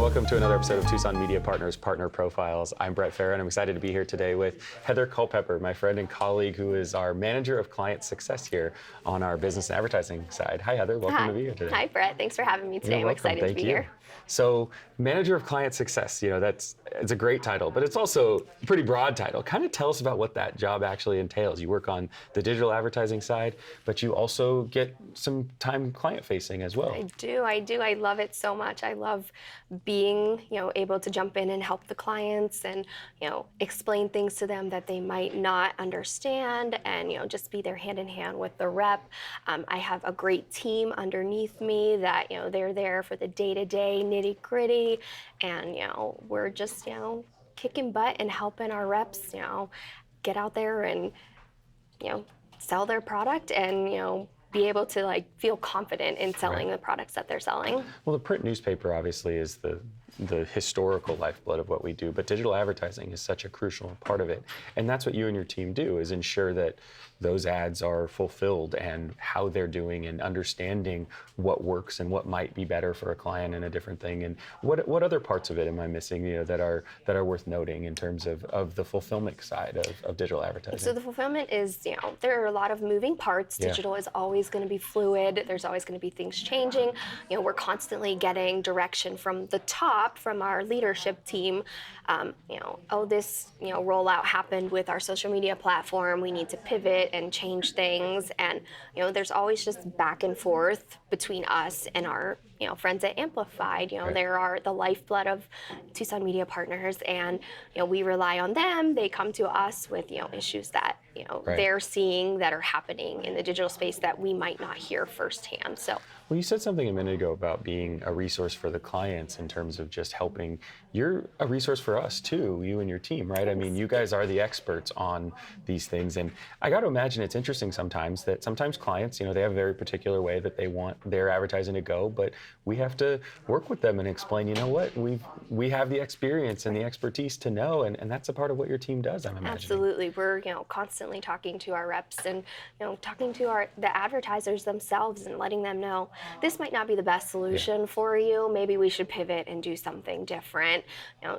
welcome to another episode of Tucson Media Partners Partner Profiles. I'm Brett Farah, and I'm excited to be here today with Heather Culpepper, my friend and colleague, who is our Manager of Client Success here on our business and advertising side. Hi, Heather. Welcome to be here today. Hi, Brett. Thanks for having me today. You're I'm welcome. excited to be here. So, Manager of Client Success, it's a great title, but it's also a pretty broad title. Kind of tell us about what that job actually entails. You work on the digital advertising side, but you also get some time client-facing as well. I do. I love it so much. I love being, able to jump in and help the clients and, explain things to them that they might not understand and, just be there hand in hand with the rep. I have a great team underneath me that, they're there for the day-to-day nitty-gritty, and, we're just, kicking butt and helping our reps, get out there and, sell their product and, be able to feel confident in selling the products that they're selling. Well, the print newspaper obviously is the historical lifeblood of what we do, but digital advertising is such a crucial part of it. And that's what you and your team do, is ensure that those ads are fulfilled and how they're doing and understanding what works and what might be better for a client and a different thing. And what other parts of it am I missing, that are worth noting in terms of the fulfillment side of digital advertising? So the fulfillment is, there are a lot of moving parts. Digital is always going to be fluid. There's always going to be things changing. We're constantly getting direction from the top, from our leadership team. This rollout happened with our social media platform. We need to pivot and change things. And, there's always just back and forth between us and our, friends at Amplified. There are the lifeblood of Tucson Media Partners, and, we rely on them. They come to us with, issues that, they're seeing that are happening in the digital space that we might not hear firsthand. So. Well, you said something a minute ago about being a resource for the clients in terms of just helping. You're a resource for us too, you and your team, right? I mean, you guys are the experts on these things. And I got to imagine it's interesting sometimes clients, they have a very particular way that they want their advertising to go, but we have to work with them and explain, what, we have the experience and the expertise to know, and that's a part of what your team does, I'm imagining. Absolutely. We're, constantly talking to our reps and, talking to the advertisers themselves and letting them know, this might not be the best solution for you. Maybe we should pivot and do something different.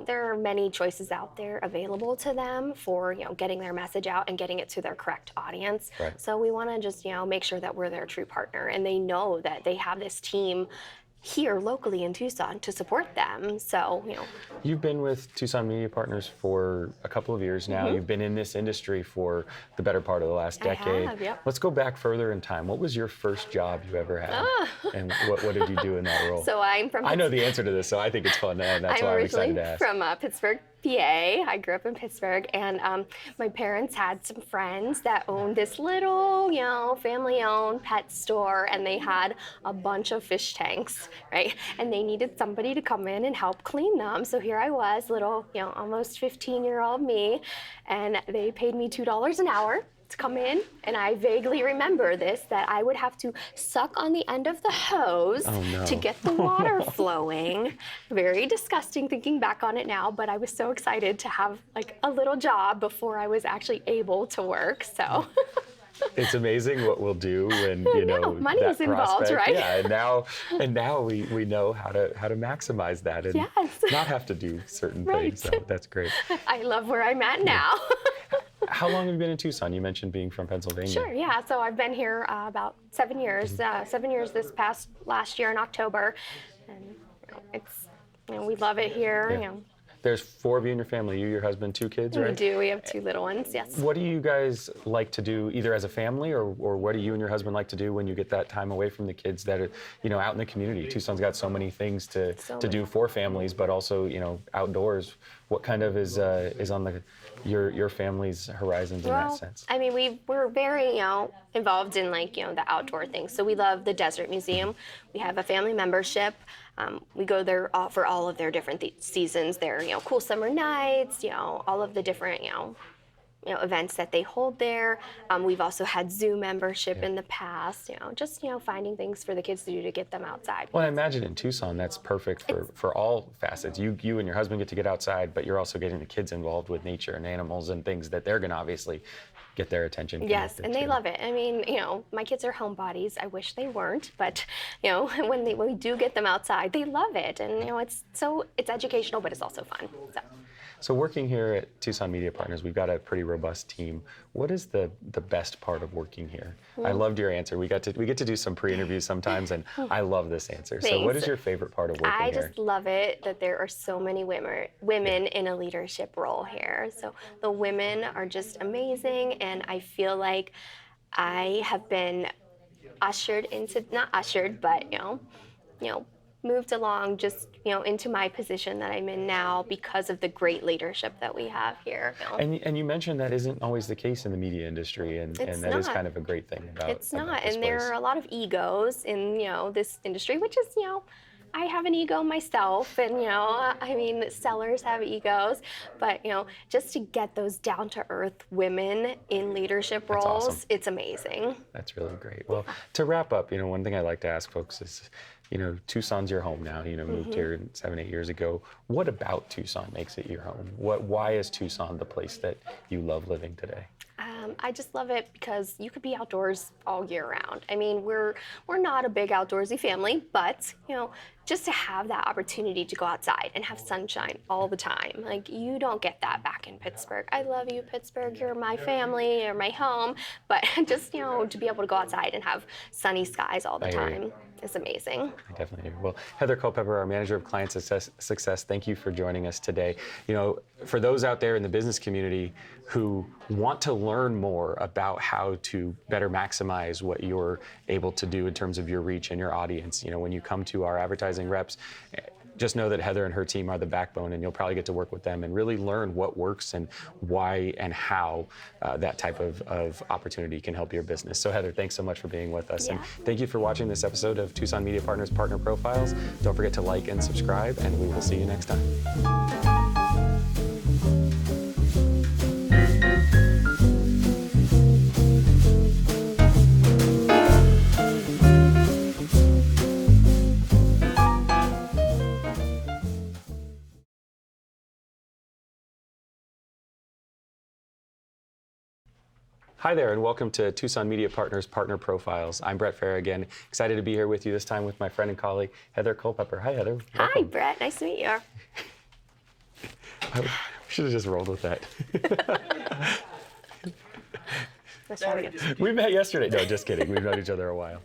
There are many choices out there available to them for, getting their message out and getting it to their correct audience. Right. So we want to just, make sure that we're their true partner, and they know that they have this team here locally in Tucson to support them. So, You've been with Tucson Media Partners for a couple of years now. You've been in this industry for the better part of the last decade. I have, yep. Let's go back further in time. What was your first job you ever had? And what did you do in that role? So I know the answer to this, so I think it's fun, and that's why I'm excited to ask. I'm originally from Pittsburgh, PA. I grew up in Pittsburgh, and my parents had some friends that owned this little, family-owned pet store, and they had a bunch of fish tanks, right? And they needed somebody to come in and help clean them. So here I was, little, almost 15-year-old me, and they paid me $2 an hour to come in, and I vaguely remember that I would have to suck on the end of the hose to get the water flowing. Very disgusting thinking back on it now, but I was so excited to have a little job before I was actually able to work. So. It's amazing what we'll do when money is involved, right? Yeah, and now we know how to maximize that and not have to do certain things. So that's great. I love where I'm at now. How long have you been in Tucson? You mentioned being from Pennsylvania. Sure, yeah. So I've been here about 7 years. 7 years last year in October, and it's we love it here. Yeah. There's 4 of you in your family. You, your husband, 2 kids, right? We do. We have 2 little ones. Yes. What do you guys like to do, either as a family, or what do you and your husband like to do when you get that time away from the kids that are, out in the community? Tucson's got so many things to do for families, but also, outdoors. What kind of is on your family's horizons in that sense? I mean, we're very, involved in the outdoor things. So we love the Desert Museum. We have a family membership. We go there for all of their different seasons. Their, cool summer nights, all of the different, events that they hold there. We've also had zoo membership in the past, just, finding things for the kids to do to get them outside. Well, I imagine in Tucson, that's perfect for all facets. You and your husband get to get outside, but you're also getting the kids involved with nature and animals and things that they're going to obviously get their attention. Yes, connected and they to. love it. I mean, my kids are homebodies. I wish they weren't, but when we do get them outside, they love it, and it's educational, but it's also fun. So working here at Tucson Media Partners, we've got a pretty robust team. What is the best part of working here? I loved your answer. We get to do some pre-interviews sometimes, and I love this answer. So what is your favorite part of working I here? just love it that there are so many women in a leadership role here. So the women are just amazing, and I feel like I have been ushered into, not ushered, but moved along just into my position that I'm in now because of the great leadership that we have here. And you mentioned that isn't always the case in the media industry, and that is kind of a great thing about It's not, about this and there place. are a lot of egos in this industry, which is I have an ego myself, and I mean, sellers have egos, but just to get those down to earth women in leadership That's roles, awesome. it's amazing. That's really great. Well, to wrap up, one thing I like to ask folks is, Tucson's your home now. Moved here 7-8 years ago. What about Tucson makes it your home? Why is Tucson the place that you love living today? I just love it because you could be outdoors all year round. I mean, we're not a big outdoorsy family, but just to have that opportunity to go outside and have sunshine all the time, like you don't get that back in Pittsburgh. I love you, Pittsburgh. You're my family, you're my home, but just to be able to go outside and have sunny skies all the time is amazing. I definitely do. Well, Heather Culpepper, our Manager of Client Success, thank you for joining us today. For those out there in the business community who want to learn more about how to better maximize what you're able to do in terms of your reach and your audience, when you come to our advertising reps, just know that Heather and her team are the backbone, and you'll probably get to work with them and really learn what works and why and how that type of opportunity can help your business. So Heather, thanks so much for being with us. Yeah. And thank you for watching this episode of Tucson Media Partners Partner Profiles. Don't forget to like and subscribe, and we will see you next time. Hi there, and welcome to Tucson Media Partners Partner Profiles. I'm Brett Farah again, excited to be here with you this time with my friend and colleague, Heather Culpepper. Hi, Heather. Hi, Welcome. Brett. Nice to meet you. We should have just rolled with that. Let's try it again. We met yesterday. No, just kidding. We've known each other a while.